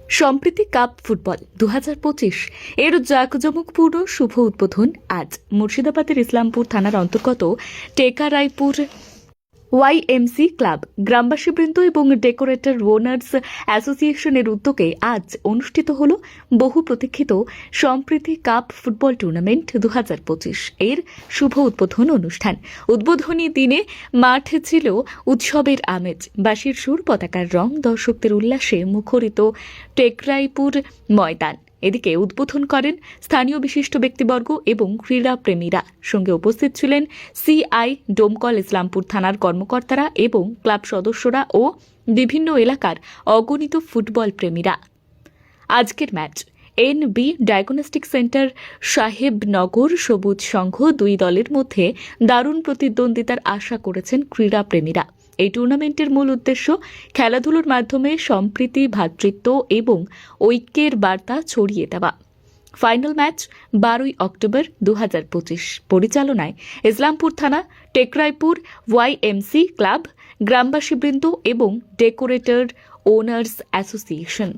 সম্প্রীতি cup football 2025 এর জাঁকজমকপূর্ণ শুভ উদ্বোধন আজ মুর্শিদাবাদের ইসলামপুর থানার অন্তর্গত টেকারাইপুর ওয়াইএমসি ক্লাব, গ্রামবাসীবৃন্দ এবং ডেকোরেটর ওনার্স অ্যাসোসিয়েশনের উদ্যোগে আজ অনুষ্ঠিত হল বহু প্রতীক্ষিত সম্প্রীতি কাপ ফুটবল টুর্নামেন্ট 2025 এর শুভ উদ্বোধন অনুষ্ঠান। উদ্বোধনী দিনে মাঠে ছিল উৎসবের আমেজ, বাঁশির সুর, পতাকার রং, দর্শকদের উল্লাসে মুখরিত টেকরাইপুর ময়দান। এদিকে উদ্বোধন করেন স্থানীয় বিশিষ্ট ব্যক্তিবর্গ এবং ক্রীড়া প্রেমীরা। সঙ্গে উপস্থিত ছিলেন সিআই, ডোমকল, ইসলামপুর থানার কর্মকর্তারা এবং ক্লাব সদস্যরা ও বিভিন্ন এলাকার অগণিত ফুটবল প্রেমীরা। আজকের match NB diagnostic centre, Sahebnagar সবুজ সংঘ দুই দলের মধ্যে দারুণ প্রতিদ্বন্দ্বিতার আশা করেছেন ক্রীড়া প্রেমীরা। এই টুর্নামেন্টের মূল উদ্দেশ্য খেলাধুলোর মাধ্যমে সম্প্রীতি, ভ্রাতৃত্ব এবং ঐক্যের বার্তা ছড়িয়ে দেওয়া। Final match 12 October 2025। পরিচালনায় ইসলামপুর থানা, টেকরাইপুর ওয়াইএমসি ক্লাব, গ্রামবাসীবৃন্দ এবং ডেকোরেটর ওনার্স অ্যাসোসিয়েশন।